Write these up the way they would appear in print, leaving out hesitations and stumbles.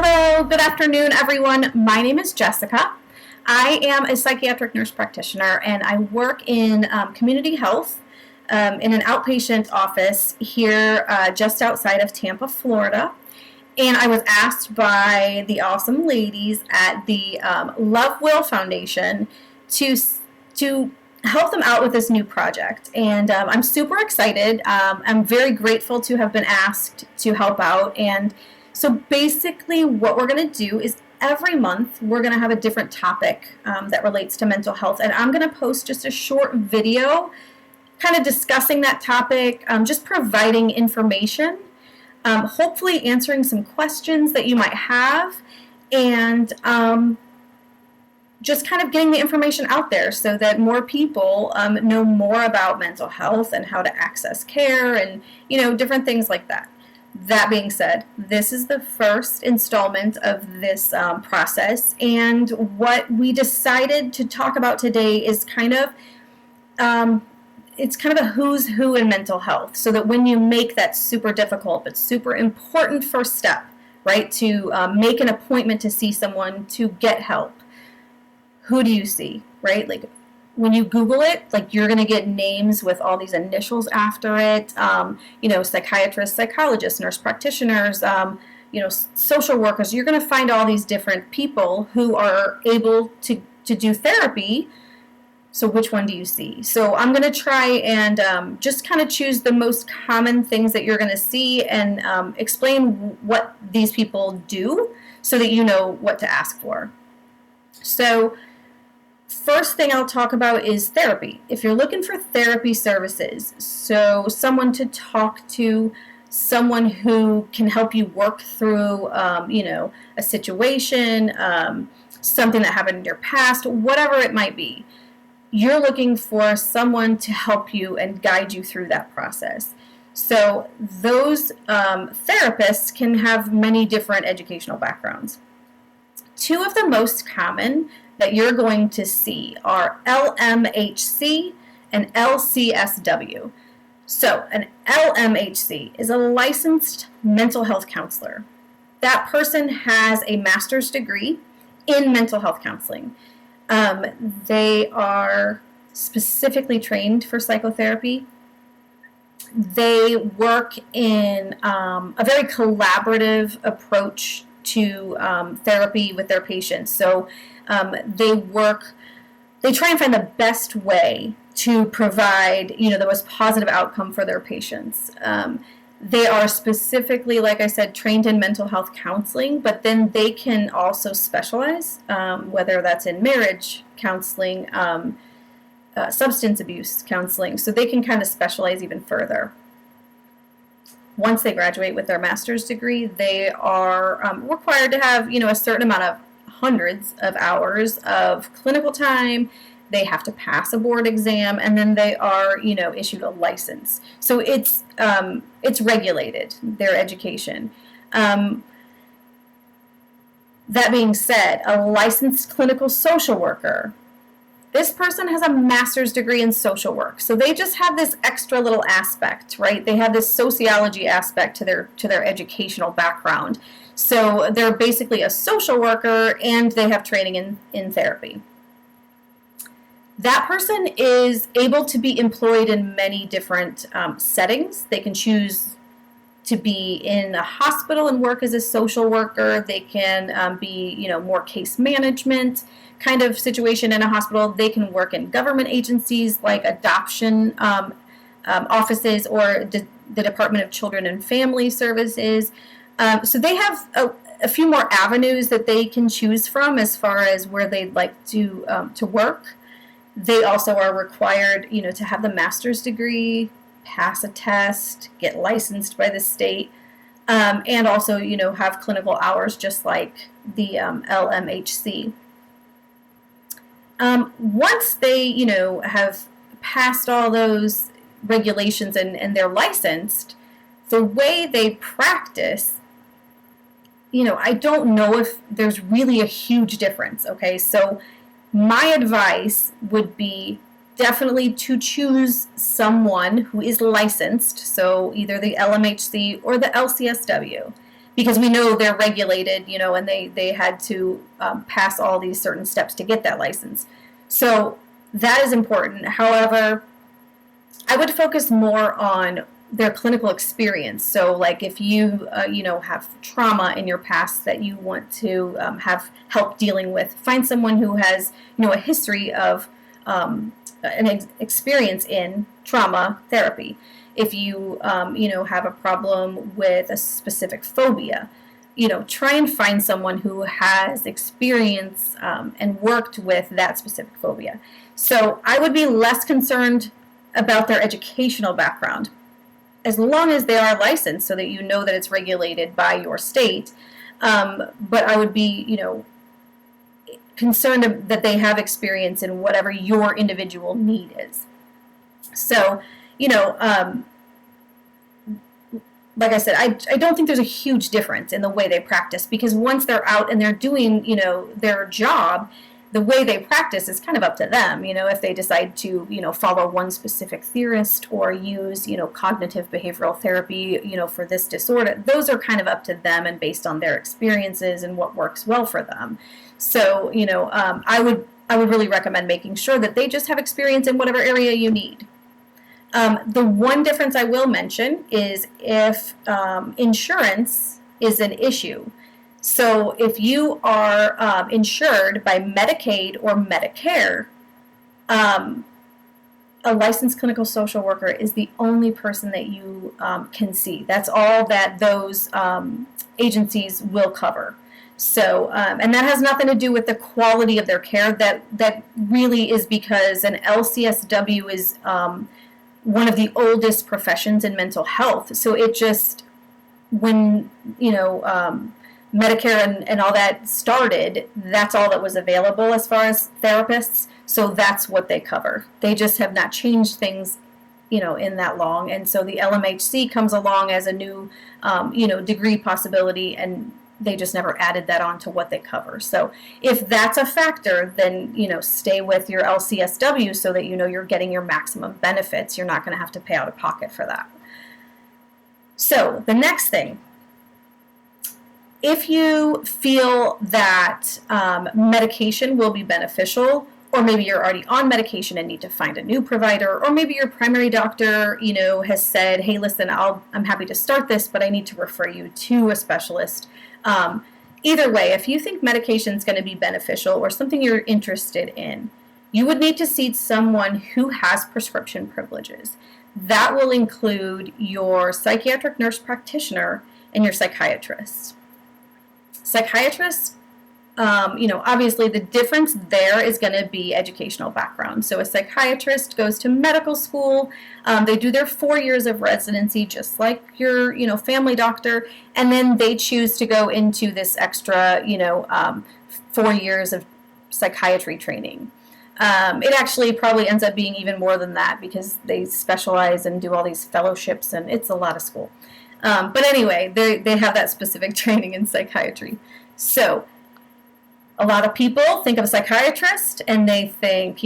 Hello, good afternoon, everyone. My name is Jessica. I am a psychiatric nurse practitioner, and I work in community health in an outpatient office here just outside of Tampa, Florida. And I was asked by the awesome ladies at the Love Will Foundation to help them out with this new project. And I'm super excited. I'm very grateful to have been asked to help out. And so basically what we're going to do is every month we're going to have a different topic that relates to mental health. And I'm going to post just a short video kind of discussing that topic, just providing information, hopefully answering some questions that you might have, and just kind of getting the information out there so that more people know more about mental health and how to access care and, different things like that. That being said, this is the first installment of this process, and what we decided to talk about today is kind of it's kind of a who's who in mental health, so that when you make that super difficult but super important first step, right, to make an appointment to see someone to get help, who do you see, right? Like when you Google it, like you're going to get names with all these initials after it, psychiatrists, psychologists, nurse practitioners, social workers. You're going to find all these different people who are able to do therapy. So which one do you see? So I'm going to try and just kind of choose the most common things that you're going to see and explain what these people do so that you know what to ask for. So first thing I'll talk about is therapy. If you're looking for therapy services, so someone to talk to, someone who can help you work through, a situation, something that happened in your past, whatever it might be, you're looking for someone to help you and guide you through that process. So those therapists can have many different educational backgrounds. Two of the most common that you're going to see are LMHC and LCSW. So an LMHC is a licensed mental health counselor. That person has a master's degree in mental health counseling. They are specifically trained for psychotherapy. They work in a very collaborative approach to therapy with their patients. So they try and find the best way to provide, the most positive outcome for their patients. They are specifically, like I said, trained in mental health counseling, but then they can also specialize, whether that's in marriage counseling, substance abuse counseling, so they can kind of specialize even further. Once they graduate with their master's degree, they are required to have, a certain amount of hundreds of hours of clinical time. They have to pass a board exam, and then they are, issued a license. So it's regulated, their education. That being said, a licensed clinical social worker, this person has a master's degree in social work. So they just have this extra little aspect, right? They have this sociology aspect to their educational background. So they're basically a social worker, and they have training in therapy. That person is able to be employed in many different settings. They can choose to be in a hospital and work as a social worker. They can be, more case management kind of situation in a hospital. They can work in government agencies like adoption offices or the Department of Children and Family Services. So they have a few more avenues that they can choose from as far as where they'd like to work. They also are required, to have the master's degree, pass a test, get licensed by the state, and also, have clinical hours just like the LMHC. Once they, have passed all those regulations and they're licensed, the way they practice, I don't know if there's really a huge difference, okay? So my advice would be definitely to choose someone who is licensed, so either the LMHC or the LCSW. because we know they're regulated, and they had to pass all these certain steps to get that license. So that is important. However, I would focus more on their clinical experience. So like if you, have trauma in your past that you want to have help dealing with, find someone who has, a history of an experience in trauma therapy. If you, have a problem with a specific phobia, try and find someone who has experience and worked with that specific phobia. So I would be less concerned about their educational background, as long as they are licensed so that you know that it's regulated by your state. But I would be, concerned that they have experience in whatever your individual need is. So, like I said, I don't think there's a huge difference in the way they practice, because once they're out and they're doing, their job, the way they practice is kind of up to them. If they decide to, follow one specific theorist or use, cognitive behavioral therapy, for this disorder, those are kind of up to them and based on their experiences and what works well for them. So, I would really recommend making sure that they just have experience in whatever area you need. The one difference I will mention is if insurance is an issue. So if you are insured by Medicaid or Medicare, a licensed clinical social worker is the only person that you can see. That's all that those agencies will cover. So, and that has nothing to do with the quality of their care. That really is because an LCSW is one of the oldest professions in mental health. So it just, when, Medicare and all that started, that's all that was available as far as therapists. So that's what they cover. They just have not changed things, in that long. And so the LMHC comes along as a new, degree possibility, and they just never added that on to what they cover. So if that's a factor, then, stay with your LCSW so that you're getting your maximum benefits. You're not going to have to pay out of pocket for that. So the next thing, if you feel that medication will be beneficial, or maybe you're already on medication and need to find a new provider, or maybe your primary doctor, has said, hey, listen, I'm happy to start this, but I need to refer you to a specialist. Either way, if you think medication is going to be beneficial or something you're interested in, you would need to see someone who has prescription privileges. That will include your psychiatric nurse practitioner and your psychiatrist. Psychiatrists, obviously the difference there is going to be educational background. So a psychiatrist goes to medical school, they do their 4 years of residency just like your, family doctor, and then they choose to go into this extra, 4 years of psychiatry training. It actually probably ends up being even more than that because they specialize and do all these fellowships, and it's a lot of school. But anyway, they have that specific training in psychiatry. So a lot of people think of a psychiatrist and they think,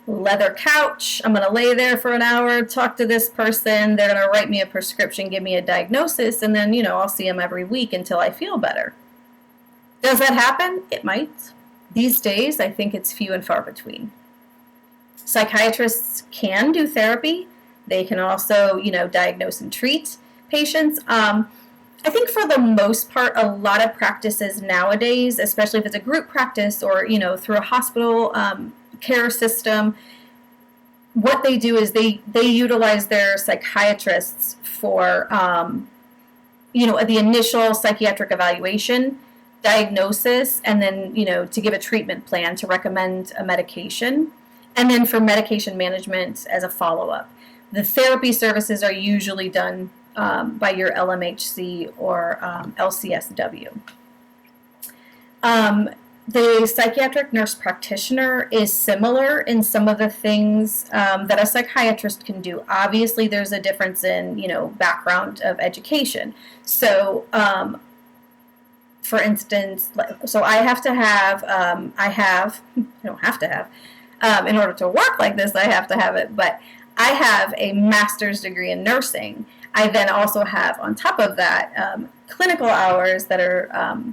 leather couch, I'm going to lay there for an hour, talk to this person, they're going to write me a prescription, give me a diagnosis, and then, I'll see them every week until I feel better. Does that happen? It might. These days, I think it's few and far between. Psychiatrists can do therapy. They can also, diagnose and treat patients. I think for the most part, a lot of practices nowadays, especially if it's a group practice or, through a hospital care system, what they do is they utilize their psychiatrists for, the initial psychiatric evaluation, diagnosis, and then, to give a treatment plan, to recommend a medication, and then for medication management as a follow-up. The therapy services are usually done by your LMHC or LCSW. The psychiatric nurse practitioner is similar in some of the things that a psychiatrist can do. Obviously, there's a difference in, background of education. So, for instance, so I have to have, I don't have to have, in order to work like this, I have to have it, but I have a master's degree in nursing. I then also have, on top of that, clinical hours that are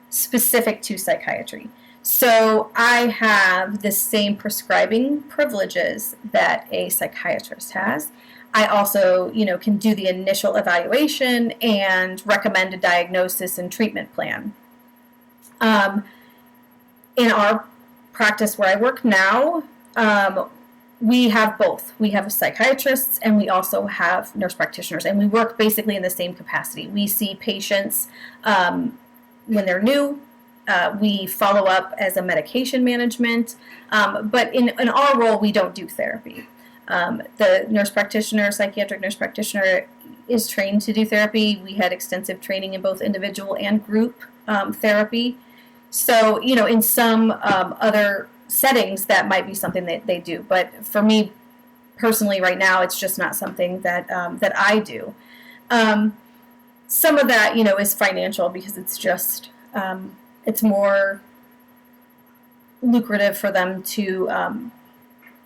specific to psychiatry. So I have the same prescribing privileges that a psychiatrist has. I also, can do the initial evaluation and recommend a diagnosis and treatment plan. In our practice where I work now, we have both. We have psychiatrists and we also have nurse practitioners, and we work basically in the same capacity. We see patients when they're new. We follow up as a medication management, but in our role, we don't do therapy. The nurse practitioner, psychiatric nurse practitioner, is trained to do therapy. We had extensive training in both individual and group therapy. So, in some other settings, that might be something that they do. But for me personally, right now, it's just not something that that I do. Some of that, is financial, because it's just it's more lucrative for them to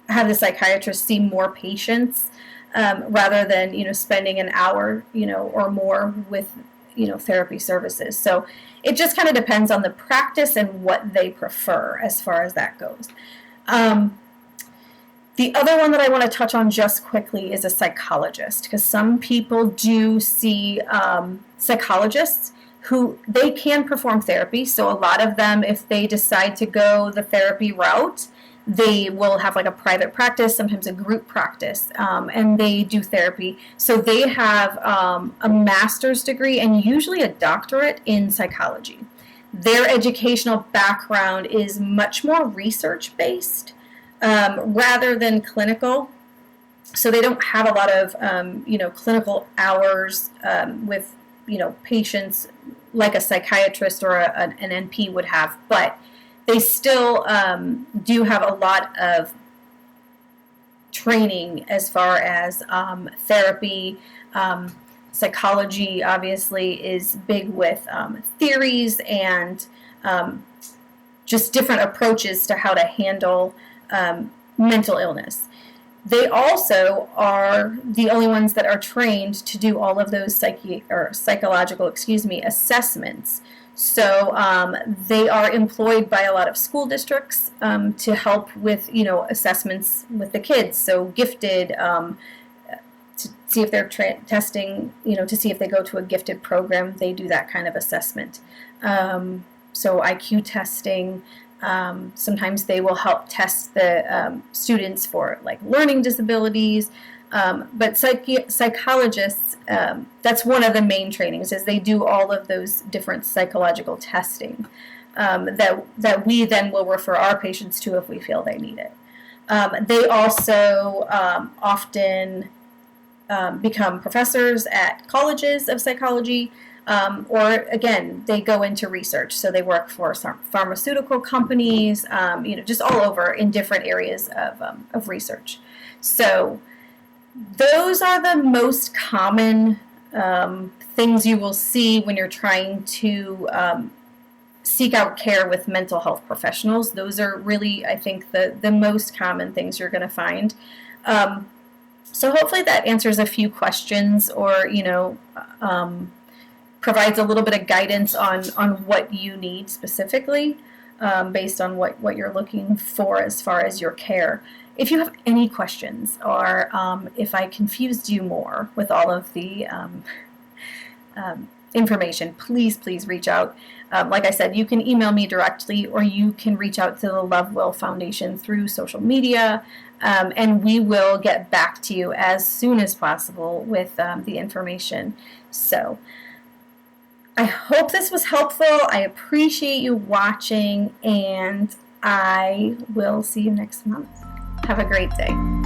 have the psychiatrist see more patients rather than spending an hour or more with therapy services. So it just kind of depends on the practice and what they prefer as far as that goes. The other one that I want to touch on just quickly is a psychologist, because some people do see psychologists who they can perform therapy. So a lot of them, if they decide to go the therapy route, they will have like a private practice, sometimes a group practice, and they do therapy. So they have a master's degree and usually a doctorate in psychology. Their educational background is much more research-based rather than clinical. So they don't have a lot of clinical hours with patients like a psychiatrist or an NP would have, but they still do have a lot of training as far as therapy. Psychology obviously is big with theories and just different approaches to how to handle mental illness. They also are the only ones that are trained to do all of those psychological assessments. So they are employed by a lot of school districts to help with assessments with the kids. So gifted, to see if they're testing, to see if they go to a gifted program, they do that kind of assessment. So IQ testing. Sometimes they will help test the students for like learning disabilities. But psychologists, that's one of the main trainings, is they do all of those different psychological testing that we then will refer our patients to if we feel they need it. They also often become professors at colleges of psychology, or again, they go into research. So they work for pharmaceutical companies, just all over in different areas of research. So those are the most common things you will see when you're trying to seek out care with mental health professionals. Those are really, I think, the most common things you're going to find. So hopefully that answers a few questions, or provides a little bit of guidance on what you need specifically based on what you're looking for as far as your care. If you have any questions, or if I confused you more with all of the information, please reach out. Like I said, you can email me directly, or you can reach out to the Love Will Foundation through social media, and we will get back to you as soon as possible with the information. So I hope this was helpful. I appreciate you watching, and I will see you next month. Have a great day.